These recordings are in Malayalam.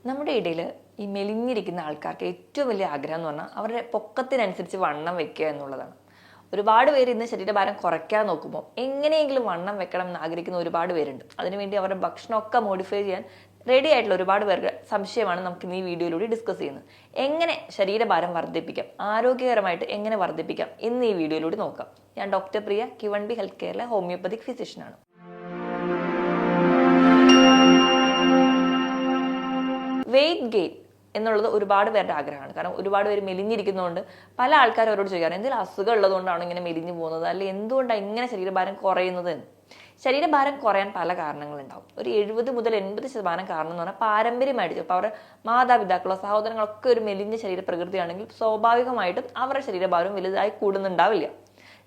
നമ്മുടെ ഇടയിൽ ഈ മെലിഞ്ഞിരിക്കുന്ന ആൾക്കാർക്ക് ഏറ്റവും വലിയ ആഗ്രഹം എന്ന് പറഞ്ഞാൽ അവരുടെ പൊക്കത്തിനനുസരിച്ച് വണ്ണം വെക്കുക എന്നുള്ളതാണ്. ഒരുപാട് പേര് ഇന്ന് ശരീരഭാരം കുറയ്ക്കാൻ നോക്കുമ്പോൾ എങ്ങനെയെങ്കിലും വണ്ണം വെക്കണം എന്ന് ആഗ്രഹിക്കുന്ന ഒരുപാട് പേരുണ്ട്. അതിനുവേണ്ടി അവരുടെ ഭക്ഷണമൊക്കെ മോഡിഫൈ ചെയ്യാൻ റെഡി ആയിട്ടുള്ള ഒരുപാട് പേർക്ക് സംശയമാണ് നമുക്ക് ഇന്ന് ഈ വീഡിയോയിലൂടെ ഡിസ്കസ് ചെയ്യുന്നത്. എങ്ങനെ ശരീരഭാരം വർദ്ധിപ്പിക്കാം, ആരോഗ്യകരമായിട്ട് എങ്ങനെ വർദ്ധിപ്പിക്കാം ഇന്ന് ഈ വീഡിയോയിലൂടെ നോക്കാം. ഞാൻ ഡോക്ടർ പ്രിയ, Q1B ഹെൽത്ത് കെയറിലെ ഹോമിയോപ്പതിക് ഫിസിഷ്യനാണ്. വെയിറ്റ് ഗെയിൻ എന്നുള്ളത് ഒരുപാട് പേരുടെ ആഗ്രഹമാണ്. കാരണം ഒരുപാട് പേര് മെലിഞ്ഞിരിക്കുന്നതുകൊണ്ട് പല ആൾക്കാരും അവരോട് ചോദിക്കാറ് എന്തെങ്കിലും അസുഖം ഉള്ളതുകൊണ്ടാണ് ഇങ്ങനെ മെലിഞ്ഞു പോകുന്നത്, അല്ലെങ്കിൽ എന്തുകൊണ്ടാണ് ഇങ്ങനെ ശരീരഭാരം കുറയുന്നത് എന്ന്. ശരീരഭാരം കുറയാൻ പല കാരണങ്ങളുണ്ടാവും. ഒരു 70 മുതൽ 80% കാരണം എന്ന് പറഞ്ഞാൽ പാരമ്പര്യമായിട്ട് ഇപ്പോൾ അവരുടെ മാതാപിതാക്കളോ സഹോദരങ്ങളൊക്കെ ഒരു മെലിഞ്ഞ ശരീരപ്രകൃതിയാണെങ്കിൽ സ്വാഭാവികമായിട്ടും അവരുടെ ശരീരഭാരം വലുതായി കൂടുന്നുണ്ടാവില്ല.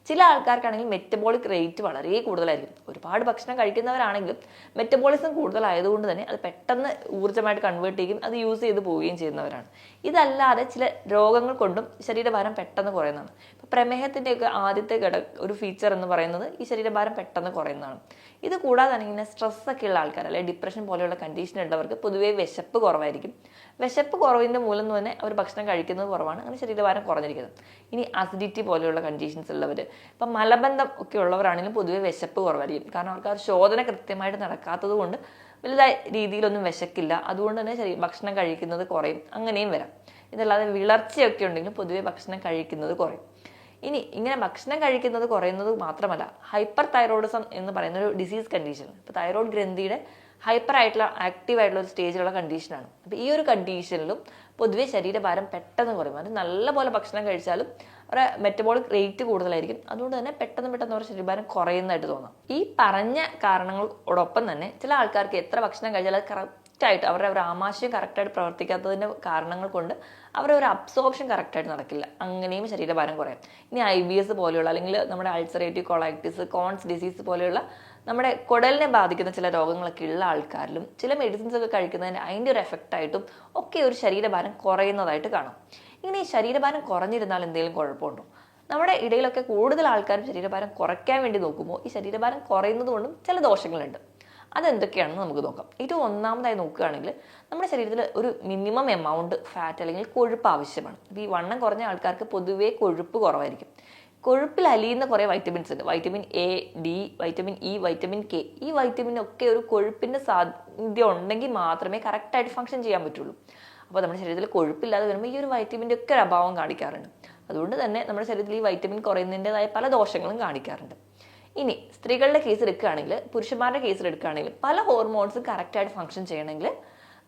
ചില ആൾക്കാർക്കാണെങ്കിൽ മെറ്റബോളിക് റേറ്റ് വളരെ കൂടുതലായിരിക്കും. ഒരുപാട് ഭക്ഷണം കഴിക്കുന്നവരാണെങ്കിലും മെറ്റബോളിസം കൂടുതലായതുകൊണ്ട് തന്നെ അത് പെട്ടെന്ന് ഊർജ്ജമായിട്ട് കൺവേർട്ട് ചെയ്യും, അത് യൂസ് ചെയ്ത് പോവുകയും ചെയ്യുന്നവരാണ്. ഇതല്ലാതെ ചില രോഗങ്ങൾ കൊണ്ടും ശരീരഭാരം പെട്ടെന്ന് കുറയുന്നതാണ്. ഇപ്പം പ്രമേഹത്തിൻ്റെയൊക്കെ ആദ്യത്തെ ഒരു ഫീച്ചർ എന്ന് പറയുന്നത് ഈ ശരീരഭാരം പെട്ടെന്ന് കുറയുന്നതാണ്. ഇത് കൂടാതെ തന്നെ ഇങ്ങനെ സ്ട്രെസ്സൊക്കെ ഉള്ള ആൾക്കാർ, അല്ലെങ്കിൽ ഡിപ്രഷൻ പോലെയുള്ള കണ്ടീഷൻ ഉള്ളവർക്ക് പൊതുവേ വിശപ്പ് കുറവായിരിക്കും. വിശപ്പ് കുറവിൻ്റെ മൂലം തന്നെ അവർ ഭക്ഷണം കഴിക്കുന്നത് കുറവാണ്, അങ്ങനെ ശരീരഭാരം കുറഞ്ഞിരിക്കുന്നത്. ഇനി അസിഡിറ്റി പോലെയുള്ള കണ്ടീഷൻസ് ഉള്ളവർ, ഇപ്പം മലബന്ധം ഒക്കെ ഉള്ളവരാണെങ്കിലും പൊതുവെ വിശപ്പ് കുറവായിരിക്കും. കാരണം അവർക്ക് ആ ശോധന കൃത്യമായിട്ട് നടക്കാത്തത് കൊണ്ട് വലുതായ രീതിയിലൊന്നും വിശക്കില്ല, അതുകൊണ്ട് തന്നെ ഭക്ഷണം കഴിക്കുന്നത് കുറയും, അങ്ങനെയും വരാം. ഇതല്ലാതെ വിളർച്ചയൊക്കെ ഉണ്ടെങ്കിലും പൊതുവെ ഭക്ഷണം കഴിക്കുന്നത് കുറയും. ഇനി ഇങ്ങനെ ഭക്ഷണം കഴിക്കുന്നത് കുറയുന്നത് മാത്രമല്ല, ഹൈപ്പർ തൈറോയിഡിസം എന്ന് പറയുന്ന ഒരു ഡിസീസ് കണ്ടീഷൻ, ഇപ്പോൾ തൈറോയ്ഡ് ഗ്രന്ഥിയുടെ ഹൈപ്പർ ആയിട്ടുള്ള ആക്റ്റീവ് ആയിട്ടുള്ള ഒരു സ്റ്റേജിലുള്ള കണ്ടീഷനാണ്. അപ്പോൾ ഈ ഒരു കണ്ടീഷനിലും പൊതുവെ ശരീരഭാരം പെട്ടെന്ന് കുറയും. അത് നല്ലപോലെ ഭക്ഷണം കഴിച്ചാലും അവരുടെ മെറ്റബോളിക് റേറ്റ് കൂടുതലായിരിക്കും, അതുകൊണ്ട് തന്നെ പെട്ടെന്ന് അവരുടെ ശരീരഭാരം കുറയുന്നതായിട്ട് തോന്നാം. ഈ പറഞ്ഞ കാരണങ്ങളോടൊപ്പം തന്നെ ചില ആൾക്കാർക്ക് എത്ര ഭക്ഷണം കഴിച്ചാൽ അത് കറക്റ്റായിട്ട് അവരുടെ ഒരു ആമാശയം കറക്റ്റായിട്ട് പ്രവർത്തിക്കാത്തതിൻ്റെ കാരണങ്ങൾ കൊണ്ട് അവരുടെ ഒരു അബ്സോർപ്ഷൻ കറക്റ്റായിട്ട് നടക്കില്ല, അങ്ങനെയും ശരീരഭാരം കുറയും. ഇനി IBS പോലെയുള്ള, അല്ലെങ്കിൽ നമ്മുടെ അൾസറേറ്റീവ് കൊളൈറ്റിസ്, കോൺസ് ഡിസീസ് പോലെയുള്ള നമ്മുടെ കുടലിനെ ബാധിക്കുന്ന ചില രോഗങ്ങളൊക്കെ ഉള്ള ആൾക്കാരിലും ചില മെഡിസിൻസ് ഒക്കെ കഴിക്കുന്നതിൻ്റെ അതിൻ്റെ ഒരു എഫക്റ്റായിട്ടും ഒക്കെ ഒരു ശരീരഭാരം കുറയുന്നതായിട്ട് കാണാം. ഇങ്ങനെ ഈ ശരീരഭാരം കുറഞ്ഞിരുന്നാൽ എന്തെങ്കിലും കുഴപ്പമുണ്ടോ? നമ്മുടെ ഇടയിലൊക്കെ കൂടുതൽ ആൾക്കാരും ശരീരഭാരം കുറയ്ക്കാൻ വേണ്ടി നോക്കുമ്പോൾ ഈ ശരീരഭാരം കുറയുന്നത് കൊണ്ടും ചില ദോഷങ്ങളുണ്ട്. അതെന്തൊക്കെയാണെന്ന് നമുക്ക് നോക്കാം. ഏറ്റവും ഒന്നാമതായി നോക്കുകയാണെങ്കിൽ നമ്മുടെ ശരീരത്തിൽ ഒരു മിനിമം എമൗണ്ട് ഫാറ്റ് അല്ലെങ്കിൽ കൊഴുപ്പ് ആവശ്യമാണ്. ഇപ്പോൾ ഈ വണ്ണം കുറഞ്ഞ ആൾക്കാർക്ക് പൊതുവേ കൊഴുപ്പ് കുറവായിരിക്കും. കൊഴുപ്പിൽ അലിയുന്ന കുറേ വൈറ്റമിൻസ് ഉണ്ട്. Vitamin A, D, vitamin E, vitamin K. ഈ വൈറ്റമിനൊക്കെ ഒരു കൊഴുപ്പിൻ്റെ സാധ്യത ഉണ്ടെങ്കിൽ മാത്രമേ കറക്റ്റായിട്ട് ഫങ്ഷൻ ചെയ്യാൻ പറ്റുള്ളൂ. അപ്പോൾ നമ്മുടെ ശരീരത്തിൽ കൊഴുപ്പില്ലാതെ വരുമ്പോൾ ഈ ഒരു വൈറ്റമിൻ്റെ ഒക്കെ ഒരു അഭാവം കാണിക്കാറുണ്ട്. അതുകൊണ്ട് തന്നെ നമ്മുടെ ശരീരത്തിൽ ഈ വൈറ്റമിൻ കുറയുന്നതിൻ്റെതായ പല ദോഷങ്ങളും കാണിക്കാറുണ്ട്. ഇനി സ്ത്രീകളുടെ കേസ് എടുക്കുകയാണെങ്കിൽ, പുരുഷന്മാരുടെ കേസിൽ എടുക്കുകയാണെങ്കിൽ പല ഹോർമോൺസും കറക്റ്റായിട്ട് ഫങ്ഷൻ ചെയ്യണമെങ്കിൽ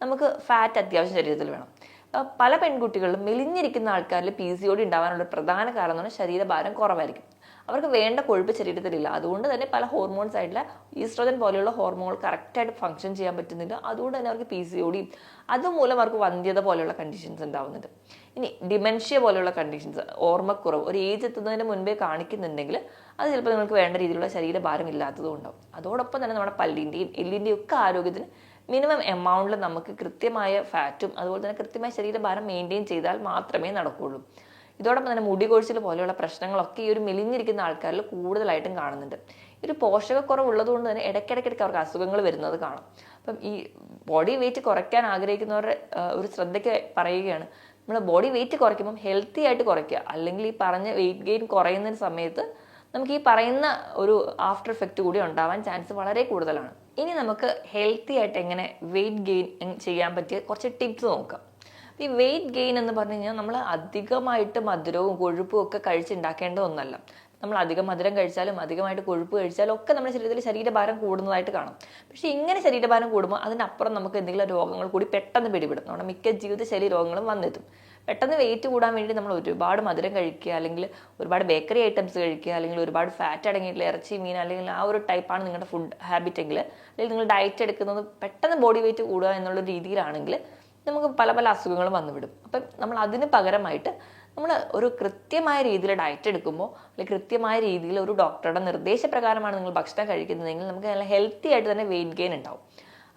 നമുക്ക് ഫാറ്റ് അത്യാവശ്യം ശരീരത്തിൽ വേണം. പല പെൺകുട്ടികളിലും മെലിഞ്ഞിരിക്കുന്ന ആൾക്കാരിൽ PCOD ഉണ്ടാവാനുള്ള പ്രധാന കാരണം എന്ന് പറഞ്ഞാൽ ശരീരഭാരം കുറവായിരിക്കും. അവർക്ക് വേണ്ട കൊഴുപ്പ് ശരീരത്തിലില്ല, അതുകൊണ്ട് തന്നെ പല ഹോർമോൺസ് ആയിട്ടുള്ള ഈസ്ട്രോജൻ പോലെയുള്ള ഹോർമോൺ കറക്റ്റായിട്ട് ഫങ്ഷൻ ചെയ്യാൻ പറ്റുന്നില്ല, അതുകൊണ്ട് തന്നെ അവർക്ക് PCOD, അതുമൂലം അവർക്ക് വന്ധ്യത പോലെയുള്ള കണ്ടീഷൻസ് ഉണ്ടാവുന്നുണ്ട്. ഇനി ഡിമെൻഷ്യ പോലെയുള്ള കണ്ടീഷൻസ്, ഓർമ്മക്കുറവ് ഒരു ഏജ് എത്തുന്നതിന് മുൻപേ കാണിക്കുന്നുണ്ടെങ്കിൽ അത് ചിലപ്പോൾ നിങ്ങൾക്ക് വേണ്ട രീതിയിലുള്ള ശരീരഭാരം ഇല്ലാത്തതും ഉണ്ടാവും. അതോടൊപ്പം തന്നെ നമ്മുടെ പല്ലിൻ്റെയും എല്ലിൻ്റെയും ഒക്കെ ആരോഗ്യത്തിന് മിനിമം എമൗണ്ടിൽ നമുക്ക് കൃത്യമായ ഫാറ്റും അതുപോലെ തന്നെ കൃത്യമായ ശരീരഭാരം മെയിൻറ്റെയിൻ ചെയ്താൽ മാത്രമേ നടക്കുകയുള്ളൂ. ഇതോടൊപ്പം തന്നെ മുടി കൊഴിച്ചിൽ പോലെയുള്ള പ്രശ്നങ്ങളൊക്കെ ഈ ഒരു മെലിഞ്ഞിരിക്കുന്ന ആൾക്കാരിൽ കൂടുതലായിട്ടും കാണുന്നുണ്ട്. ഈ ഒരു പോഷകക്കുറവ് ഉള്ളതുകൊണ്ട് തന്നെ ഇടയ്ക്കിടയ്ക്ക് അവർക്ക് അസുഖങ്ങൾ വരുന്നത് കാണാം. അപ്പം ഈ ബോഡി വെയിറ്റ് കുറയ്ക്കാൻ ആഗ്രഹിക്കുന്നവരുടെ ഒരു ശ്രദ്ധയ്ക്ക് പറയുകയാണ്, നമ്മൾ ബോഡി വെയിറ്റ് കുറയ്ക്കുമ്പം ഹെൽത്തി ആയിട്ട് കുറയ്ക്കുക, അല്ലെങ്കിൽ ഈ പറഞ്ഞ വെയിറ്റ് ഗെയിൻ കുറയുന്ന സമയത്ത് നമുക്ക് ഈ പറയുന്ന ഒരു ആഫ്റ്റർ എഫക്റ്റ് കൂടി ഉണ്ടാവാൻ ചാൻസ് വളരെ കൂടുതലാണ്. ഇനി നമുക്ക് ഹെൽത്തി ആയിട്ട് എങ്ങനെ വെയിറ്റ് ഗെയിൻ ചെയ്യാൻ പറ്റിയ കുറച്ച് ടിപ്സ് നോക്കാം. ഈ വെയിറ്റ് ഗെയിൻ എന്ന് പറഞ്ഞു കഴിഞ്ഞാൽ നമ്മൾ അധികമായിട്ട് മധുരവും കൊഴുപ്പും ഒക്കെ കഴിച്ചുണ്ടാക്കേണ്ട ഒന്നല്ല. നമ്മൾ അധികം മധുരം കഴിച്ചാലും അധികമായിട്ട് കൊഴുപ്പ് കഴിച്ചാലും ഒക്കെ നമ്മുടെ ശരീരത്തിൽ ശരീരഭാരം കൂടുന്നതായിട്ട് കാണും. പക്ഷേ ഇങ്ങനെ ശരീരഭാരം കൂടുമ്പോൾ അതിനപ്പുറം നമുക്ക് എന്തെങ്കിലും രോഗങ്ങൾ കൂടി പെട്ടെന്ന് പിടിപെടും. നമ്മുടെ മിക്ക ജീവിതശൈലി രോഗങ്ങളും വന്നെത്തും. പെട്ടെന്ന് വെയിറ്റ് കൂടാൻ വേണ്ടി നമ്മൾ ഒരുപാട് മധുരം കഴിക്കുക, അല്ലെങ്കിൽ ഒരുപാട് ബേക്കറി ഐറ്റംസ് കഴിക്കുക, അല്ലെങ്കിൽ ഒരുപാട് ഫാറ്റ് അടങ്ങിയിട്ടുള്ള ഇറച്ചി, മീൻ, അല്ലെങ്കിൽ ആ ഒരു ടൈപ്പാണ് നിങ്ങളുടെ ഫുഡ് ഹാബിറ്റ് എങ്കിൽ, അല്ലെങ്കിൽ നിങ്ങൾ ഡയറ്റ് എടുക്കുന്നത് പെട്ടെന്ന് ബോഡി വെയിറ്റ് കൂടുക എന്നുള്ള രീതിയിലാണെങ്കിൽ നമുക്ക് പല അസുഖങ്ങളും വന്നുവിടും. അപ്പം നമ്മൾ അതിന് പകരമായിട്ട് നമ്മൾ ഒരു കൃത്യമായ രീതിയിൽ ഡയറ്റ് എടുക്കുമ്പോൾ, അല്ലെങ്കിൽ കൃത്യമായ രീതിയിൽ ഒരു ഡോക്ടറുടെ നിർദ്ദേശപ്രകാരമാണ് നിങ്ങൾ ഭക്ഷണം കഴിക്കുന്നതെങ്കിൽ നമുക്ക് നല്ല ഹെൽത്തി ആയിട്ട് തന്നെ വെയിറ്റ് ഗെയിൻ ഉണ്ടാവും.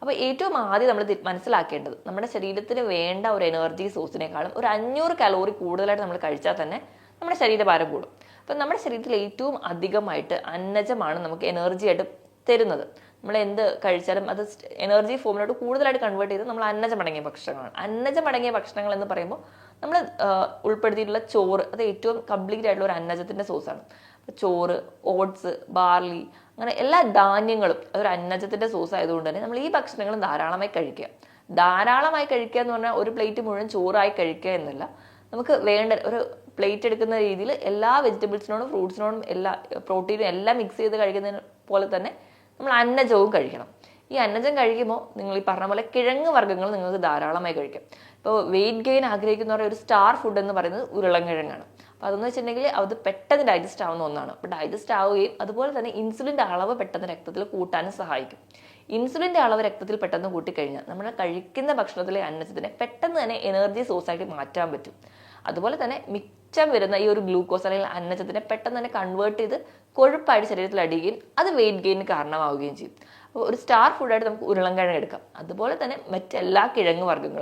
അപ്പോൾ ഏറ്റവും ആദ്യം നമ്മൾ മനസ്സിലാക്കേണ്ടത്, നമ്മുടെ ശരീരത്തിന് വേണ്ട ഒരു എനർജി സോഴ്സിനേക്കാളും ഒരു 500 കലോറി കൂടുതലായിട്ട് നമ്മൾ കഴിച്ചാൽ തന്നെ നമ്മുടെ ശരീരഭാരം കൂടും. അപ്പം നമ്മുടെ ശരീരത്തിൽ ഏറ്റവും അധികമായിട്ട് അന്നജമാണ് നമുക്ക് എനർജി ആയിട്ട് തരുന്നത്. നമ്മൾ എന്ത് കഴിച്ചാലും അത് എനർജി ഫോമിലോട്ട് കൂടുതലായിട്ട് കൺവേർട്ട് ചെയ്ത് നമ്മൾ അന്നജമടങ്ങിയ ഭക്ഷണങ്ങളാണ്. അന്നജമടങ്ങിയ ഭക്ഷണങ്ങൾ എന്ന് പറയുമ്പോൾ നമ്മൾ ഉൾപ്പെടുത്തിയിട്ടുള്ള ചോറ് അത് ഏറ്റവും കംപ്ലീറ്റ് ആയിട്ടുള്ള ഒരു അന്നജത്തിന്റെ സോഴ്സാണ്. ചോറ്, ഓട്സ്, ബാർലി, അങ്ങനെ എല്ലാ ധാന്യങ്ങളും ഒരു അന്നജത്തിന്റെ സോഴ്സ് ആയതുകൊണ്ട് തന്നെ നമ്മൾ ഈ ഭക്ഷണങ്ങൾ ധാരാളമായി കഴിക്കുക. ധാരാളമായി കഴിക്കുക എന്ന് പറഞ്ഞാൽ ഒരു പ്ലേറ്റ് മുഴുവൻ ചോറായി കഴിക്കുക എന്നല്ല. നമുക്ക് വേണ്ട ഒരു പ്ലേറ്റ് എടുക്കുന്ന രീതിയിൽ എല്ലാ വെജിറ്റബിൾസിനോടും ഫ്രൂട്ട്സിനോടും എല്ലാ പ്രോട്ടീനും എല്ലാം മിക്സ് ചെയ്ത് കഴിക്കുന്നതിന് പോലെ തന്നെ നമ്മൾ അന്നജവും കഴിക്കണം. ഈ അന്നജം കഴിക്കുമ്പോൾ നിങ്ങൾ ഈ പറഞ്ഞ പോലെ കിഴങ്ങ് വർഗ്ഗങ്ങൾ നിങ്ങൾക്ക് ധാരാളമായി കഴിക്കാം. ഇപ്പോൾ വെയിറ്റ് ഗെയിൻ ആഗ്രഹിക്കുന്നവരുടെ ഒരു സ്റ്റാർ ഫുഡ് എന്ന് പറയുന്നത് ഉരുളൻകിഴങ്ങാണ്. അപ്പോൾ അതെന്ന് വെച്ചിട്ടുണ്ടെങ്കിൽ അത് പെട്ടെന്ന് ഡൈജസ്റ്റ് ആവുന്ന ഒന്നാണ്. അപ്പോൾ ഡൈജസ്റ്റ് ആവുകയും അതുപോലെ തന്നെ ഇൻസുലിൻ്റെ അളവ് പെട്ടെന്ന് രക്തത്തിൽ കൂട്ടാനും സഹായിക്കും. ഇൻസുലിൻ്റെ അളവ് രക്തത്തിൽ പെട്ടെന്ന് കൂട്ടിക്കഴിഞ്ഞാൽ നമ്മൾ കഴിക്കുന്ന ഭക്ഷണത്തിലെ അന്നജത്തിനെ പെട്ടെന്ന് തന്നെ എനർജി സോഴ്സായിട്ട് മാറ്റാൻ പറ്റും. അതുപോലെ തന്നെ മിച്ചം വരുന്ന ഈ ഒരു ഗ്ലൂക്കോസ് അല്ലെങ്കിൽ അന്നജത്തിനെ പെട്ടെന്ന് തന്നെ കൺവേർട്ട് ചെയ്ത് കൊഴുപ്പായിട്ട് ശരീരത്തിൽ അടിയുകയും അത് വെയിറ്റ് ഗെയിനിന് കാരണമാവുകയും ചെയ്യും. അപ്പോൾ ഒരു സ്റ്റാർ ഫുഡായിട്ട് നമുക്ക് ഉരുളൻകിഴങ്ങ് എടുക്കാം. അതുപോലെ തന്നെ മറ്റെല്ലാ കിഴങ്ങ് വർഗ്ഗങ്ങൾ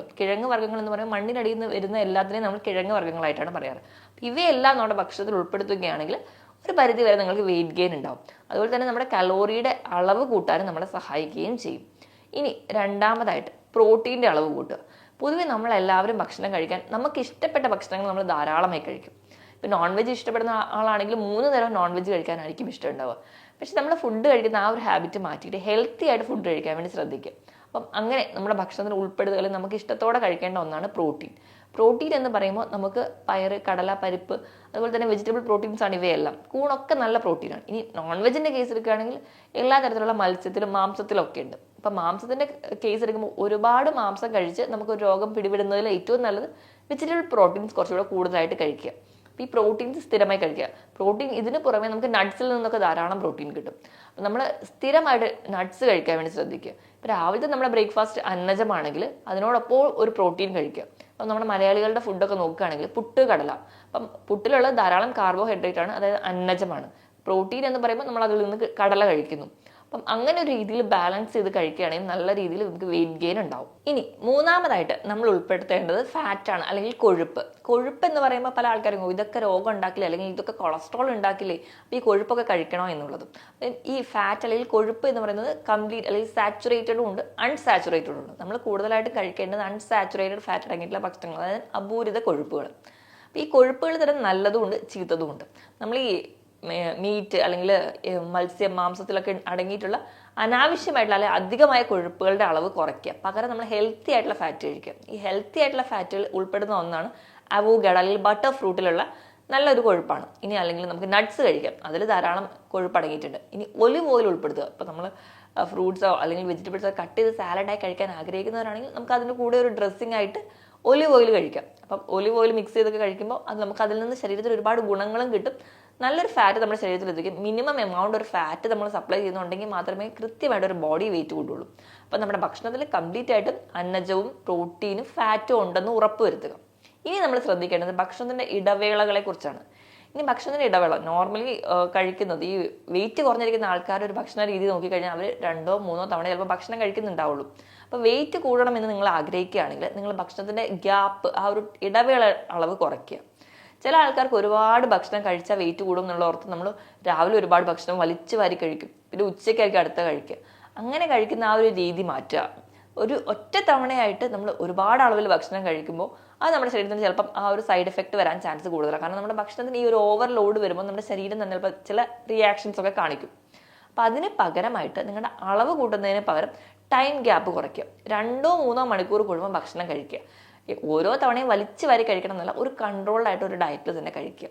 എന്ന് പറയുമ്പോൾ മണ്ണിനടിയിൽ നിന്ന് വരുന്ന എല്ലാത്തിനെയും നമ്മൾ കിഴങ്ങ് വർഗ്ഗങ്ങളായിട്ടാണ് പറയാറ്. ഇവയെല്ലാം നമ്മുടെ ഭക്ഷണത്തിൽ ഉൾപ്പെടുത്തുകയാണെങ്കിൽ ഒരു പരിധി വരെ നിങ്ങൾക്ക് വെയിറ്റ് ഗെയിൻ ഉണ്ടാവും. അതുപോലെ തന്നെ നമ്മുടെ കലോറിയുടെ അളവ് കൂട്ടാനും നമ്മളെ സഹായിക്കുകയും ചെയ്യും. ഇനി രണ്ടാമതായിട്ട് പ്രോട്ടീൻ്റെ അളവ് കൂട്ടുക. പൊതുവെ നമ്മളെല്ലാവരും ഭക്ഷണം കഴിക്കാൻ നമുക്ക് ഇഷ്ടപ്പെട്ട ഭക്ഷണങ്ങൾ നമ്മൾ ധാരാളമായി കഴിക്കും. ഇപ്പം നോൺ വെജ് ഇഷ്ടപ്പെടുന്ന ആളാണെങ്കിൽ 3 നേരം നോൺ വെജ് കഴിക്കാനായിരിക്കും ഇഷ്ടം ഉണ്ടാവുക. പക്ഷെ നമ്മൾ ഫുഡ് കഴിക്കുന്ന ആ ഒരു ഹാബിറ്റ് മാറ്റിയിട്ട് ഹെൽത്തി ആയിട്ട് ഫുഡ് കഴിക്കാൻ വേണ്ടി ശ്രദ്ധിക്കുക. അപ്പം അങ്ങനെ നമ്മുടെ ഭക്ഷണത്തിൽ ഉൾപ്പെടുത്തുക അല്ലെങ്കിൽ നമുക്ക് ഇഷ്ടത്തോടെ കഴിക്കേണ്ട ഒന്നാണ് പ്രോട്ടീൻ എന്ന് പറയുമ്പോൾ നമുക്ക് പയറ്, കടല, പരിപ്പ്, അതുപോലെ തന്നെ വെജിറ്റബിൾ പ്രോട്ടീൻസ് ആണ് ഇവയെല്ലാം. കൂണൊക്കെ നല്ല പ്രോട്ടീനാണ്. ഇനി നോൺ വെജിൻ്റെ കേസ് എടുക്കുകയാണെങ്കിൽ എല്ലാ തരത്തിലുള്ള മത്സ്യത്തിലും മാംസത്തിലും ഒക്കെ ഉണ്ട്. അപ്പം മാംസത്തിൻ്റെ കേസ് എടുക്കുമ്പോൾ ഒരുപാട് മാംസം കഴിച്ച് നമുക്ക് രോഗം പിടിപെടുന്നതിൽ ഏറ്റവും നല്ലത് വെജിറ്റബിൾ പ്രോട്ടീൻസ് കുറച്ചുകൂടെ കൂടുതലായിട്ട് കഴിക്കുക. അപ്പോൾ ഈ പ്രോട്ടീൻസ് സ്ഥിരമായി കഴിക്കുക. പ്രോട്ടീൻ ഇതിന് പുറമെ നമുക്ക് നട്ട്സിൽ നിന്നൊക്കെ ധാരാളം പ്രോട്ടീൻ കിട്ടും. അപ്പം നമ്മൾ സ്ഥിരമായിട്ട് നട്ട്സ് കഴിക്കാൻ വേണ്ടി ശ്രദ്ധിക്കുക. ഇപ്പോൾ രാവിലത്തെ നമ്മുടെ ബ്രേക്ക്ഫാസ്റ്റ് അന്നജമാണെങ്കിൽ അതിനോടൊപ്പം ഒരു പ്രോട്ടീൻ കഴിക്കുക. അപ്പം നമ്മുടെ മലയാളികളുടെ ഫുഡൊക്കെ നോക്കുകയാണെങ്കിൽ പുട്ട്, കടല. അപ്പം പുട്ടിലുള്ള ധാരാളം കാർബോഹൈഡ്രേറ്റ് ആണ്, അതായത് അന്നജമാണ്. പ്രോട്ടീൻ എന്ന് പറയുമ്പോൾ നമ്മൾ അതിൽ നിന്ന് കടല കഴിക്കുന്നു. അപ്പം അങ്ങനെ ഒരു രീതിയിൽ ബാലൻസ് ചെയ്ത് കഴിക്കുകയാണെങ്കിൽ നല്ല രീതിയിൽ നമുക്ക് വെയിറ്റ് ഗെയിൻ ഉണ്ടാവും. ഇനി മൂന്നാമതായിട്ട് നമ്മൾ ഉൾപ്പെടുത്തേണ്ടത് ഫാറ്റാണ്, അല്ലെങ്കിൽ കൊഴുപ്പ് എന്ന് പറയുമ്പോൾ പല ആൾക്കാരും ഇതൊക്കെ രോഗം ഉണ്ടാക്കില്ലേ, അല്ലെങ്കിൽ ഇതൊക്കെ കൊളസ്ട്രോൾ ഉണ്ടാക്കില്ലേ, അപ്പോൾ ഈ കൊഴുപ്പൊക്കെ കഴിക്കണോ എന്നുള്ളതും. ഈ ഫാറ്റ് അല്ലെങ്കിൽ കൊഴുപ്പ് എന്ന് പറയുന്നത് കംപ്ലീറ്റ് അല്ലെങ്കിൽ സാച്ചുറേറ്റഡും ഉണ്ട്, അൺസാച്ചുറേറ്റഡും ഉണ്ട്. നമ്മൾ കൂടുതലായിട്ട് കഴിക്കേണ്ടത് അൺസാച്ചുറേറ്റഡ് ഫാറ്റ് അടങ്ങിയിട്ടുള്ള ഭക്ഷണങ്ങൾ, അതായത് അപൂരിത കൊഴുപ്പുകൾ. അപ്പോൾ ഈ കൊഴുപ്പുകൾ തരം നല്ലതും ഉണ്ട് ചീത്തതും ഉണ്ട്. നമ്മൾ ഈ മീറ്റ് അല്ലെങ്കിൽ മത്സ്യം, മാംസത്തിലൊക്കെ അടങ്ങിയിട്ടുള്ള അനാവശ്യമായിട്ടുള്ള അല്ലെങ്കിൽ അധികമായ കൊഴുപ്പുകളുടെ അളവ് കുറയ്ക്കുക. പകരം നമ്മൾ ഹെൽത്തി ആയിട്ടുള്ള ഫാറ്റ് കഴിക്കുക. ഈ ഹെൽത്തി ആയിട്ടുള്ള ഫാറ്റുകൾ ഉൾപ്പെടുന്ന ഒന്നാണ് അവോക്കാഡോ അല്ലെങ്കിൽ ബട്ടർ ഫ്രൂട്ടിലുള്ള നല്ലൊരു കൊഴുപ്പാണ്. ഇനി അല്ലെങ്കിൽ നമുക്ക് നട്ട്സ് കഴിക്കാം, അതിൽ ധാരാളം കൊഴുപ്പ് അടങ്ങിയിട്ടുണ്ട്. ഇനി ഒലിവ് ഓയിൽ ഉൾപ്പെടുത്തുക. ഇപ്പോൾ നമ്മൾ ഫ്രൂട്ട്സോ അല്ലെങ്കിൽ വെജിറ്റബിൾസോ കട്ട് ചെയ്ത് സാലഡായി കഴിക്കാൻ ആഗ്രഹിക്കുന്നവരാണെങ്കിൽ നമുക്ക് അതിൻ്റെ കൂടെ ഒരു ഡ്രസ്സിംഗ് ആയിട്ട് ഒലിവ് ഓയിൽ കഴിക്കാം. അപ്പം ഒലിവ് ഓയിൽ മിക്സ് ചെയ്തൊക്കെ കഴിക്കുമ്പോൾ അത് നമുക്ക് അതിൽ നിന്ന് ശരീരത്തിൽ ഒരുപാട് ഗുണങ്ങളും കിട്ടും. നല്ലൊരു ഫാറ്റ് നമ്മുടെ ശരീരത്തിൽ എത്തിക്കും. മിനിമം എമൗണ്ട് ഒരു ഫാറ്റ് നമ്മൾ സപ്ലൈ ചെയ്യുന്നുണ്ടെങ്കിൽ മാത്രമേ കൃത്യമായിട്ട് ഒരു ബോഡി വെയിറ്റ് കൂടുള്ളൂ. അപ്പം നമ്മുടെ ഭക്ഷണത്തിൽ കംപ്ലീറ്റ് ആയിട്ടും അന്നജവും പ്രോട്ടീനും ഫാറ്റും ഉണ്ടെന്ന് ഉറപ്പുവരുത്തുക. ഇനി നമ്മൾ ശ്രദ്ധിക്കേണ്ടത് ഭക്ഷണത്തിൻ്റെ ഇടവേളകളെ കുറിച്ചാണ്. ഇനി ഭക്ഷണത്തിൻ്റെ ഇടവേള നോർമലി കഴിക്കുന്നത് ഈ വെയിറ്റ് കുറഞ്ഞിരിക്കുന്ന ആൾക്കാർ ഒരു ഭക്ഷണ രീതി നോക്കിക്കഴിഞ്ഞാൽ അവർ 2-3 തവണ ചിലപ്പോൾ ഭക്ഷണം കഴിക്കുന്നുണ്ടാവുള്ളൂ. അപ്പോൾ വെയിറ്റ് കൂടണമെന്ന് നിങ്ങൾ ആഗ്രഹിക്കുകയാണെങ്കിൽ നിങ്ങൾ ഭക്ഷണത്തിൻ്റെ ഗ്യാപ്പ്, ആ ഒരു ഇടവേള അളവ് കുറയ്ക്കുക. ചില ആൾക്കാർക്ക് ഒരുപാട് ഭക്ഷണം കഴിച്ചാൽ വെയിറ്റ് കൂടും എന്നുള്ള ഓർത്ത് നമ്മൾ രാവിലെ ഒരുപാട് ഭക്ഷണം വലിച്ചു വാരി കഴിക്കും, പിന്നെ ഉച്ചയ്ക്കായിരിക്കും അടുത്ത കഴിക്കുക. അങ്ങനെ കഴിക്കുന്ന ആ ഒരു രീതി മാറ്റുക. ഒരു ഒറ്റ തവണയായിട്ട് നമ്മൾ ഒരുപാട് അളവിൽ ഭക്ഷണം കഴിക്കുമ്പോൾ അത് നമ്മുടെ ശരീരത്തിന് ചിലപ്പം ആ ഒരു സൈഡ് എഫക്റ്റ് വരാൻ ചാൻസ് കൂടുതലാണ്. കാരണം നമ്മുടെ ഭക്ഷണത്തിന് ഈ ഒരു ഓവർലോഡ് വരുമ്പോൾ നമ്മുടെ ശരീരം തന്നെ ചിലപ്പോൾ ചില റിയാക്ഷൻസ് ഒക്കെ കാണിക്കും. അപ്പം അതിന് പകരമായിട്ട് നിങ്ങളുടെ അളവ് കൂട്ടുന്നതിന് പകരം ടൈം ഗ്യാപ്പ് കുറയ്ക്കുക. 2-3 മണിക്കൂർ കൂടുമ്പോൾ ഭക്ഷണം കഴിക്കുക. ഓരോ തവണയും വലിച്ചു വാരി കഴിക്കണം എന്നല്ല, ഒരു കൺട്രോൾഡ് ആയിട്ട് ഒരു ഡയറ്റിൽ തന്നെ കഴിക്കുക.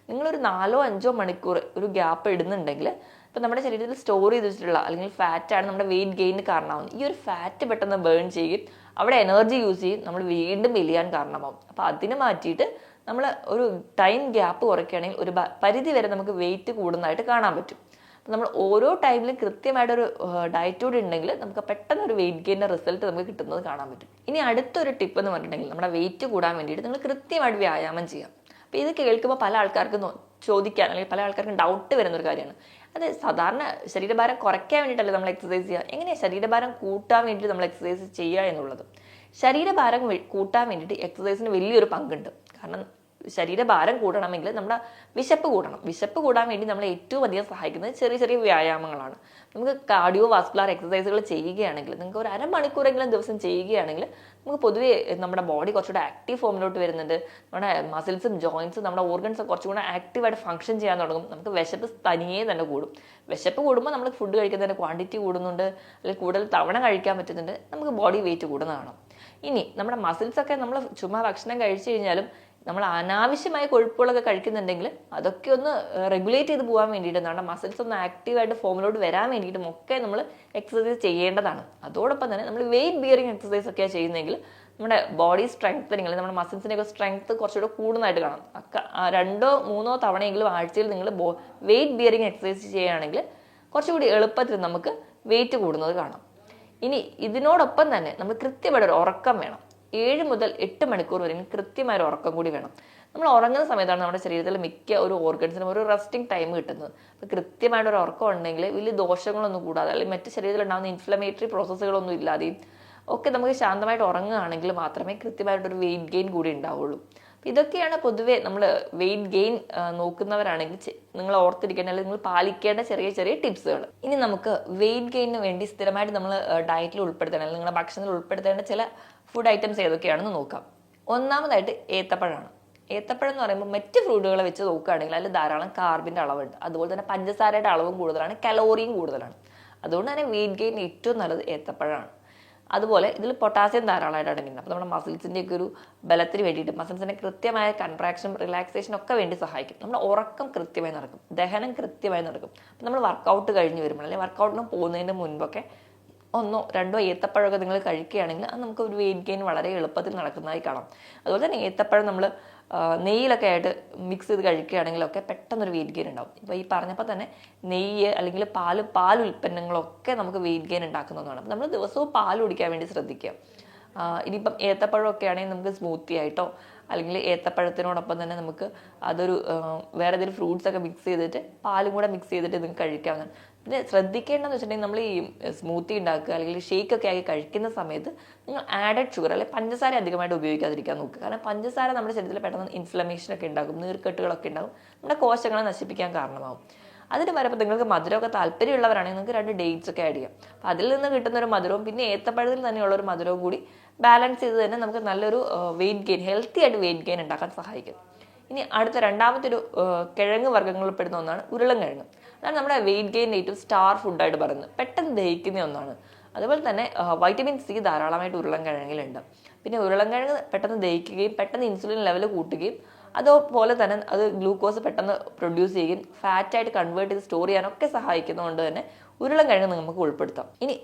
നിങ്ങളൊരു 4-5 മണിക്കൂർ ഒരു ഗ്യാപ്പ് ഇടുന്നുണ്ടെങ്കിൽ ഇപ്പം നമ്മുടെ ശരീരത്തിൽ സ്റ്റോർ ചെയ്ത് വെച്ചിട്ടുള്ള അല്ലെങ്കിൽ ഫാറ്റാണ് നമ്മുടെ വെയിറ്റ് ഗെയിനിന് കാരണമാകുന്നത്. ഈ ഒരു ഫാറ്റ് പെട്ടെന്ന് ബേൺ ചെയ്യും, അവിടെ എനർജി യൂസ് ചെയ്യും, നമ്മൾ വീണ്ടും മെലിയാൻ കാരണമാകും. അപ്പോൾ അതിന് മാറ്റിയിട്ട് നമ്മൾ ഒരു ടൈം ഗ്യാപ്പ് കുറയ്ക്കുകയാണെങ്കിൽ ഒരു പരിധി വരെ നമുക്ക് വെയിറ്റ് കൂടുന്നതായിട്ട് കാണാൻ പറ്റും. അപ്പം നമ്മൾ ഓരോ ടൈമിലും കൃത്യമായിട്ടൊരു ഡയറ്റ് കൂടി ഉണ്ടെങ്കിൽ നമുക്ക് പെട്ടെന്ന് ഒരു വെയിറ്റ് ഗെയിൻ്റെ റിസൾട്ട് നമുക്ക് കിട്ടുന്നത് കാണാൻ പറ്റും. ഇനി അടുത്തൊരു ടിപ്പ് എന്ന് പറഞ്ഞിട്ടുണ്ടെങ്കിൽ നമ്മുടെ വെയിറ്റ് കൂടാൻ വേണ്ടിയിട്ട് നിങ്ങൾ കൃത്യമായിട്ട് വ്യായാമം ചെയ്യാം. അപ്പോൾ ഇത് കേൾക്കുമ്പോൾ പല ആൾക്കാർക്കും ചോദിക്കാൻ അല്ലെങ്കിൽ പല ആൾക്കാർക്കും ഡൗട്ട് വരുന്നൊരു കാര്യമാണ്. അത് സാധാരണ ശരീരഭാരം കുറയ്ക്കാൻ വേണ്ടിയിട്ടല്ലേ നമ്മൾ എക്സസൈസ് ചെയ്യുക, എങ്ങനെയാണ് ശരീരഭാരം കൂട്ടാൻ വേണ്ടിയിട്ട് നമ്മൾ എക്സസൈസ് ചെയ്യുക എന്നുള്ളത്. ശരീരഭാരം കൂട്ടാൻ വേണ്ടിയിട്ട് എക്സസൈസിന് വലിയൊരു പങ്കുണ്ട്. കാരണം ശരീരഭാരം കൂടണമെങ്കിൽ നമ്മുടെ വിശപ്പ് കൂടണം. വിശപ്പ് കൂടാൻ വേണ്ടി നമ്മളെ ഏറ്റവും അധികം സഹായിക്കുന്നത് ചെറിയ ചെറിയ വ്യായാമങ്ങളാണ്. നമുക്ക് കാർഡിയോ വാസ്കുലർ എക്സസൈസുകൾ ചെയ്യുകയാണെങ്കിൽ, നിങ്ങൾക്ക് ഒരു അരമണിക്കൂറെങ്കിലും ദിവസം ചെയ്യുകയാണെങ്കിൽ നമുക്ക് പൊതുവേ നമ്മുടെ ബോഡി കുറച്ചുകൂടെ ആക്റ്റീവ് ഫോമിലോട്ട് വരുന്നുണ്ട്. നമ്മുടെ മസിൽസും ജോയിൻസും നമ്മുടെ ഓർഗൻസും കുറച്ചുകൂടെ ആക്റ്റീവായിട്ട് ഫംഗ്ഷൻ ചെയ്യാൻ തുടങ്ങും. നമുക്ക് വിശപ്പ് തനിയെ തന്നെ കൂടും. വിശപ്പ് കൂടുമ്പോൾ നമ്മൾ ഫുഡ് കഴിക്കുന്നതിൻ്റെ ക്വാണ്ടിറ്റി കൂടുന്നുണ്ട്, അല്ലെങ്കിൽ കൂടുതൽ തവണ കഴിക്കാൻ പറ്റുന്നുണ്ട്, നമുക്ക് ബോഡി വെയിറ്റ് കൂടുന്നതാണ്. ഇനി നമ്മുടെ മസിൽസൊക്കെ നമ്മൾ ചുമ്മാ ഭക്ഷണം കഴിച്ചു കഴിഞ്ഞാലും നമ്മൾ അനാവശ്യമായ കൊഴുപ്പുകളൊക്കെ കഴിക്കുന്നുണ്ടെങ്കിൽ അതൊക്കെ ഒന്ന് റെഗുലേറ്റ് ചെയ്ത് പോകാൻ വേണ്ടിയിട്ട്, നമ്മുടെ മസിൽസ് ഒന്ന് ആക്റ്റീവായിട്ട് ഫോമിലോട്ട് വരാൻ വേണ്ടിയിട്ടും ഒക്കെ നമ്മൾ എക്സസൈസ് ചെയ്യേണ്ടതാണ്. അതോടൊപ്പം തന്നെ നമ്മൾ വെയിറ്റ് ബിയറിങ് എക്സസൈസ് ഒക്കെയാണ് ചെയ്യുന്നതെങ്കിൽ നമ്മുടെ ബോഡി സ്ട്രെങ്തനിങ്, അല്ലെങ്കിൽ നമ്മുടെ മസിൽസിൻ്റെയൊക്കെ സ്ട്രെങ്ത് കുറച്ചുകൂടെ കൂടുന്നതായിട്ട് കാണാം. 2-3 തവണയെങ്കിലും ആഴ്ചയിൽ നിങ്ങൾ വെയിറ്റ് ബിയറിങ് എക്സസൈസ് ചെയ്യുകയാണെങ്കിൽ കുറച്ചുകൂടി എളുപ്പത്തിൽ നമുക്ക് വെയിറ്റ് കൂടുന്നത് കാണാം. ഇനി ഇതിനോടൊപ്പം തന്നെ നമ്മൾ കൃത്യമായിട്ട് ഒരു ഉറക്കം വേണം. 7 മുതൽ 8 മണിക്കൂർ വരെ കൃത്യമായ ഒരു ഉറക്കം കൂടി വേണം. നമ്മൾ ഉറങ്ങുന്ന സമയത്താണ് നമ്മുടെ ശരീരത്തിൽ മിക്ക ഒരു ഓർഗൻസിനും ഒരു റെസ്റ്റിംഗ് ടൈം കിട്ടുന്നത്. അപ്പോൾ കൃത്യമായിട്ട് ഒരു ഉറക്കം ഉണ്ടെങ്കിൽ വലിയ ദോഷങ്ങളൊന്നും കൂടാതെ, അല്ലെങ്കിൽ മറ്റ് ശരീരത്തിൽ ഉണ്ടാകുന്ന ഇൻഫ്ലമേറ്ററി പ്രോസസ്സുകളൊന്നും ഇല്ലാതെയും ഒക്കെ നമുക്ക് ശാന്തമായിട്ട് ഉറങ്ങുകയാണെങ്കിൽ മാത്രമേ കൃത്യമായിട്ടൊരു വെയിറ്റ് ഗെയിൻ കൂടി ഉണ്ടാവുള്ളൂ. അപ്പോൾ ഇതൊക്കെയാണ് പൊതുവെ നമ്മൾ വെയിറ്റ് ഗെയിൻ നോക്കുന്നവരാണെങ്കിൽ നിങ്ങൾ ഓർത്തിരിക്കേണ്ട, അല്ലെങ്കിൽ നിങ്ങൾ പാലിക്കേണ്ട ചെറിയ ചെറിയ ടിപ്സുകൾ. ഇനി നമുക്ക് വെയിറ്റ് ഗെയിനിന് വേണ്ടി സ്ഥിരമായിട്ട് നമ്മൾ ഡയറ്റിൽ ഉൾപ്പെടുത്തേണ്ട, അല്ലെങ്കിൽ നിങ്ങളുടെ ഭക്ഷണത്തിൽ ഉൾപ്പെടുത്തേണ്ട ചില ഫുഡ് ഐറ്റംസ് ഏതൊക്കെയാണെന്ന് നോക്കാം. ഒന്നാമതായിട്ട് ഏത്തപ്പഴമാണ്. ഏത്തപ്പഴം എന്ന് പറയുമ്പോൾ മറ്റ് ഫ്രൂട്ടുകളെ വെച്ച് നോക്കുകയാണെങ്കിൽ അതിൽ ധാരാളം കാർബിൻ്റെ അളവുണ്ട്. അതുപോലെ തന്നെ പഞ്ചസാരയുടെ അളവും കൂടുതലാണ്, കലോറിയും കൂടുതലാണ്. അതുകൊണ്ട് തന്നെ വെയിറ്റ് ഗെയിൻ ഏറ്റവും നല്ലത് ഏത്തപ്പഴമാണ്. അതുപോലെ ഇതിൽ പൊട്ടാസ്യം ധാരാളമായിട്ട് അടങ്ങിയിട്ടുണ്ട്. അപ്പോൾ നമ്മുടെ മസിൽസിൻ്റെയൊക്കെ ഒരു ബലത്തിന് വേണ്ടിയിട്ട്, മസിൽസിൻ്റെ കൃത്യമായ കൺട്രാക്ഷൻ റിലാക്സേഷൻ ഒക്കെ വേണ്ടി സഹായിക്കും. നമ്മുടെ ഉറക്കം കൃത്യമായി നടക്കും, ദഹനം കൃത്യമായി നടക്കും. അപ്പോൾ നമ്മൾ വർക്കൗട്ട് കഴിഞ്ഞ് വരുമ്പോൾ, അല്ലെങ്കിൽ വർക്കൗട്ടിന് പോകുന്നതിന് മുൻപൊക്കെ 1-2 ഏത്തപ്പഴമൊക്കെ നിങ്ങൾ കഴിക്കുകയാണെങ്കിൽ അത് നമുക്ക് ഒരു വെയിറ്റ് ഗെയിൻ വളരെ എളുപ്പത്തിൽ നടക്കുന്നതായി കാണാം. അതുപോലെ തന്നെ ഏത്തപ്പഴം നമ്മൾ നെയ്യിലൊക്കെ ആയിട്ട് മിക്സ് ചെയ്ത് കഴിക്കുകയാണെങ്കിലൊക്കെ പെട്ടെന്നൊരു വെയിറ്റ് ഗെയിൻ ഉണ്ടാവും. ഇപ്പോൾ ഈ പറഞ്ഞപ്പോൾ തന്നെ നെയ്യ് അല്ലെങ്കിൽ പാൽ ഉൽപ്പന്നങ്ങളൊക്കെ നമുക്ക് വെയിറ്റ് ഗെയിൻ ഉണ്ടാക്കുന്നതാണ്. അപ്പോൾ നമ്മൾ ദിവസവും പാൽ കുടിക്കാൻ വേണ്ടി ശ്രദ്ധിക്കുക. ഇനിയിപ്പം ഏത്തപ്പഴമൊക്കെ ആണെങ്കിൽ നമുക്ക് സ്മൂത്തി ആയിട്ടോ, അല്ലെങ്കിൽ ഏത്തപ്പഴത്തിനോടൊപ്പം തന്നെ നമുക്ക് അതൊരു വേറെ ഏതെങ്കിലും ഫ്രൂട്ട്സ് ഒക്കെ മിക്സ് ചെയ്തിട്ട് പാലും കൂടെ മിക്സ് ചെയ്തിട്ട് നിങ്ങൾക്ക് കഴിക്കാവുന്നതാണ്. പിന്നെ ശ്രദ്ധിക്കേണ്ടതെന്ന് വെച്ചിട്ടുണ്ടെങ്കിൽ നമ്മൾ ഈ സ്മൂത്തി ഉണ്ടാക്കുക അല്ലെങ്കിൽ ഷേക്ക് ഒക്കെ ആക്കി കഴിക്കുന്ന സമയത്ത് നിങ്ങൾ ആഡഡ് ഷുഗർ അല്ലെങ്കിൽ പഞ്ചസാര അധികമായിട്ട് ഉപയോഗിക്കാതിരിക്കാൻ നോക്കുക. കാരണം പഞ്ചസാര നമ്മുടെ ശരീരത്തിൽ പെട്ടെന്ന് ഇൻഫ്ലമേഷൻ ഒക്കെ ഉണ്ടാകും, നീർക്കെട്ടുകളൊക്കെ ഉണ്ടാകും, നമ്മുടെ കോശങ്ങളെ നശിപ്പിക്കാൻ കാരണമാകും. അതിന് പകരം നിങ്ങൾക്ക് മധുരമൊക്കെ താല്പര്യമുള്ളവരാണെങ്കിൽ നിങ്ങൾക്ക് 2 ഡേറ്റ്സ് ഒക്കെ ആഡ് ചെയ്യാം. അപ്പോൾ അതിൽ നിന്ന് കിട്ടുന്ന ഒരു മധുരവും പിന്നെ ഏത്തപ്പഴത്തിൽ തന്നെയുള്ള ഒരു മധുരവും കൂടി ബാലൻസ് ചെയ്ത് തന്നെ നമുക്ക് നല്ലൊരു വെയിറ്റ് ഗെയിൻ, ഹെൽത്തി ആയിട്ട് വെയിറ്റ് ഗെയിൻ ഉണ്ടാക്കാൻ സഹായിക്കും. ഇനി അടുത്ത രണ്ടാമത്തെ ഒരു കിഴങ്ങ് വർഗ്ഗങ്ങളിൽ പെടുന്ന ഒന്നാണ് ഉരുളൻകിഴങ്ങ്. അതാണ് നമ്മുടെ വെയിറ്റ് ഗെയിൻ ഏറ്റവും സ്റ്റാർ ഫുഡായിട്ട് പറയുന്നത്. പെട്ടെന്ന് ദഹിക്കുന്ന ഒന്നാണ്. അതുപോലെ തന്നെ വൈറ്റമിൻ സി ധാരാളമായിട്ട് ഉരുളൻകിഴങ്ങിലുണ്ട്. പിന്നെ ഉരുളൻകിഴങ്ങ് പെട്ടെന്ന് ദഹിക്കുകയും പെട്ടെന്ന് ഇൻസുലിൻ ലെവൽ കൂട്ടുകയും അതുപോലെ തന്നെ അത് ഗ്ലൂക്കോസ് പെട്ടെന്ന് പ്രൊഡ്യൂസ് ചെയ്യുകയും ഫാറ്റായിട്ട് കൺവേർട്ട് ചെയ്ത് സ്റ്റോർ ചെയ്യാനൊക്കെ സഹായിക്കുന്നതുകൊണ്ട് തന്നെ ഉരുളൻകിഴങ്ങ് നമുക്ക് ഉൾപ്പെടുത്താം. ഇനി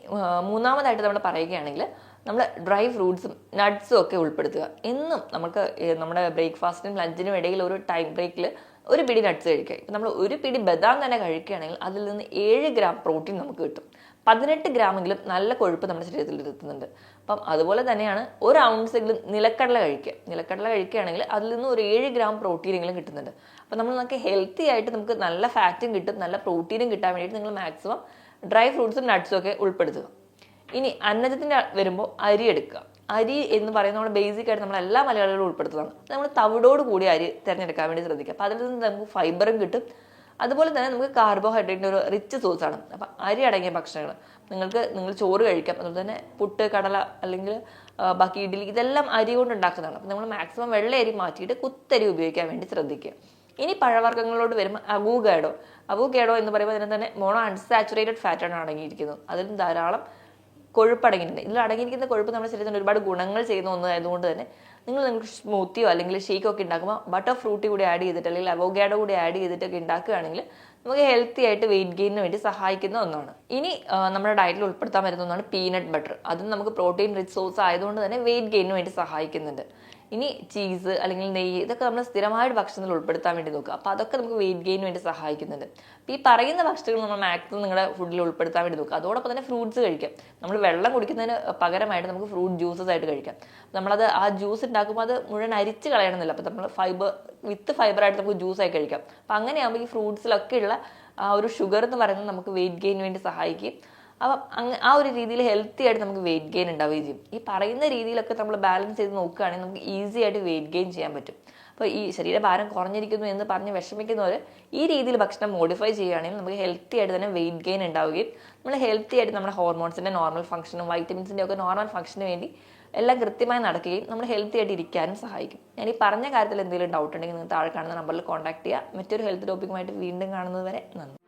മൂന്നാമതായിട്ട് നമ്മൾ പറയുകയാണെങ്കിൽ നമ്മൾ ഡ്രൈ ഫ്രൂട്ട്സും നട്ട്സും ഒക്കെ ഉൾപ്പെടുത്തുക. എന്നും നമുക്ക് നമ്മുടെ ബ്രേക്ക്ഫാസ്റ്റിനും ലഞ്ചിനും ഇടയിൽ ഒരു ടൈം ബ്രേക്കിൽ ഒരു പിടി നട്ട്സ് കഴിക്കുക. ഇപ്പം നമ്മൾ ഒരു പിടി ബദാം തന്നെ കഴിക്കുകയാണെങ്കിൽ അതിൽ നിന്ന് 7 ഗ്രാം പ്രോട്ടീൻ നമുക്ക് കിട്ടും. 18 ഗ്രാമെങ്കിലും നല്ല കൊഴുപ്പ് നമ്മുടെ ശരീരത്തിൽ എത്തുന്നുണ്ട്. അപ്പം അതുപോലെ തന്നെയാണ് 1 ഔൺസെങ്കിലും നിലക്കടല കഴിക്കുക. നിലക്കടല കഴിക്കുകയാണെങ്കിൽ അതിൽ നിന്ന് ഒരു 7 ഗ്രാം പ്രോട്ടീനെങ്കിലും കിട്ടുന്നുണ്ട്. അപ്പം നമുക്ക് ഹെൽത്തി ആയിട്ട് നമുക്ക് നല്ല ഫാറ്റും കിട്ടും, നല്ല പ്രോട്ടീനും കിട്ടാൻ വേണ്ടിയിട്ട് നിങ്ങൾ മാക്സിമം ഡ്രൈ ഫ്രൂട്ട്സും നട്ട്സും ഒക്കെ ഉൾപ്പെടുത്തുക. ഇനി അന്നജത്തിൻ്റെ വരുമ്പോൾ അരി എടുക്കുക. അരി എന്ന് പറയുന്നത് നമ്മൾ ബേസിക് ആയിട്ട് നമ്മൾ എല്ലാ മലയാളികളും ഉൾപ്പെടുത്തുന്നതാണ്. നമ്മൾ തവിടോട് കൂടി അരി തിരഞ്ഞെടുക്കാൻ വേണ്ടി ശ്രദ്ധിക്കുക. അപ്പോൾ അതിൽ നിന്ന് നമുക്ക് ഫൈബറും കിട്ടും, അതുപോലെ തന്നെ നമുക്ക് കാർബോഹൈഡ്രേറ്റിൻ്റെ ഒരു റിച്ച് സോഴ്സാണ്. അപ്പം അരി അടങ്ങിയ ഭക്ഷണങ്ങൾ നിങ്ങൾ ചോറ് കഴിക്കാം. അതുപോലെ തന്നെ പുട്ട്, കടല അല്ലെങ്കിൽ ബാക്കി ഇഡ്ഡലി ഇതെല്ലാം അരി കൊണ്ട് ഉണ്ടാക്കുന്നതാണ്. അപ്പം നമ്മൾ മാക്സിമം വെള്ള അരി മാറ്റിയിട്ട് കുത്തരി ഉപയോഗിക്കാൻ വേണ്ടി ശ്രദ്ധിക്കുക. ഇനി പഴവർഗ്ഗങ്ങളോട് വരുമ്പോൾ അവോക്കാഡോ എന്ന് പറയുമ്പോൾ അതിന് തന്നെ മോണോ അൺസാച്ചുറേറ്റഡ് ഫാറ്റാണ് അടങ്ങിയിരിക്കുന്നത്. അതിലും ധാരാളം കൊഴുപ്പ് അടങ്ങിയിട്ടുണ്ട്. ഇതിൽ അടങ്ങിയിരിക്കുന്ന കൊഴുപ്പ് നമ്മുടെ ശരീരത്തിന് ഒരുപാട് ഗുണങ്ങൾ ചെയ്യുന്ന ഒന്നായതുകൊണ്ട് തന്നെ നിങ്ങൾക്ക് സ്മൂത്തിയോ അല്ലെങ്കിൽ ഷേക്കോ ഒക്കെ ഉണ്ടാക്കുമ്പോൾ ബട്ടർ ഫ്രൂട്ടി കൂടി ആഡ് ചെയ്തിട്ട് അല്ലെങ്കിൽ അവോക്കാഡോ കൂടി ആഡ് ചെയ്തിട്ടൊക്കെ ഉണ്ടാക്കുകയാണെങ്കിൽ നമുക്ക് ഹെൽത്തി ആയിട്ട് വെയിറ്റ് ഗെയിനിന് വേണ്ടി സഹായിക്കുന്ന ഒന്നാണ്. ഇനി നമ്മുടെ ഡയറ്റിൽ ഉൾപ്പെടുത്താൻ വരുന്ന ഒന്നാണ് പീനട്ട് ബട്ടർ. അതും നമുക്ക് പ്രോട്ടീൻ റിച്ച് സോഴ്സ് ആയതുകൊണ്ട് തന്നെ വെയിറ്റ് ഗെയിനിന് വേണ്ടി സഹായിക്കുന്നുണ്ട്. ഇനി ചീസ് അല്ലെങ്കിൽ നെയ്യ് ഇതൊക്കെ നമ്മൾ സ്ഥിരമായിട്ട് ഭക്ഷണത്തിൽ ഉൾപ്പെടുത്താൻ വേണ്ടി നോക്കുക. അപ്പോൾ അതൊക്കെ നമുക്ക് വെയിറ്റ് ഗെയിനിന് വേണ്ടി സഹായിക്കുന്നുണ്ട്. അപ്പോൾ ഈ പറയുന്ന ഭക്ഷണങ്ങൾ നമ്മൾ മാക്സിമം നിങ്ങളുടെ ഫുഡിൽ ഉൾപ്പെടുത്താൻ വേണ്ടി നോക്കുക. അതോടൊപ്പം തന്നെ ഫ്രൂട്ട്സ് കഴിക്കാം. നമ്മൾ വെള്ളം കുടിക്കുന്നതിന് പകരമായിട്ട് നമുക്ക് ഫ്രൂട്ട് ജ്യൂസസ് ആയിട്ട് കഴിക്കാം. നമ്മളത് ആ ജ്യൂസ് ഉണ്ടാക്കുമ്പോൾ അത് മുഴുവൻ അരിച്ച് കളയണമെന്നില്ല. അപ്പോൾ നമ്മൾ ഫൈബറായിട്ട് നമുക്ക് ജ്യൂസായി കഴിക്കാം. അപ്പോൾ അങ്ങനെയാകുമ്പോൾ ഈ ഫ്രൂട്ട്സിലൊക്കെ ഉള്ള ആ ഒരു ഷുഗർ എന്ന് പറയുന്നത് നമുക്ക് വെയിറ്റ് ഗെയിനിന് വേണ്ടി സഹായിക്കും. അപ്പം ആ ഒരു രീതിയിൽ ഹെൽത്തി ആയിട്ട് നമുക്ക് വെയിറ്റ് ഗെയിൻ ഉണ്ടാവുകയും ചെയ്യും. ഈ പറയുന്ന രീതിയിലൊക്കെ നമ്മൾ ബാലൻസ് ചെയ്ത് നോക്കുകയാണെങ്കിൽ നമുക്ക് ഈസി ആയിട്ട് വെയിറ്റ് ഗെയിൻ ചെയ്യാൻ പറ്റും. അപ്പോൾ ഈ ശരീരഭാരം കുറഞ്ഞിരിക്കുന്നു എന്ന് പറഞ്ഞ് വിഷമിക്കുന്നവർ ഈ രീതിയിൽ ഭക്ഷണം മോഡിഫൈ ചെയ്യുകയാണെങ്കിൽ നമുക്ക് ഹെൽത്തി ആയിട്ട് തന്നെ വെയിറ്റ് ഗെയിൻ ഉണ്ടാവുകയും നമ്മൾ ഹെൽത്തി ആയിട്ട് നമ്മുടെ ഹോർമോൺസിൻ്റെ നോർമൽ ഫംഗ്ഷനും വൈറ്റമിൻസിൻ്റെ ഒക്കെ നോർമൽ ഫംഗ്ഷന് വേണ്ടി എല്ലാം കൃത്യമായി നടക്കുകയും നമ്മൾ ഹെൽത്തി ആയിട്ട് ഇരിക്കാനും സഹായിക്കും. ഞാൻ ഈ പറഞ്ഞ കാര്യത്തിൽ എന്തെങ്കിലും ഡൗട്ട് ഉണ്ടെങ്കിൽ നിങ്ങൾ താഴെ കാണുന്ന നമ്പറിൽ കോൺടാക്ട് ചെയ്യുക. മറ്റൊരു ഹെൽത്ത് ടോപ്പിക്കുമായിട്ട് വീണ്ടും കാണുന്നത് വരെ നന്ദി.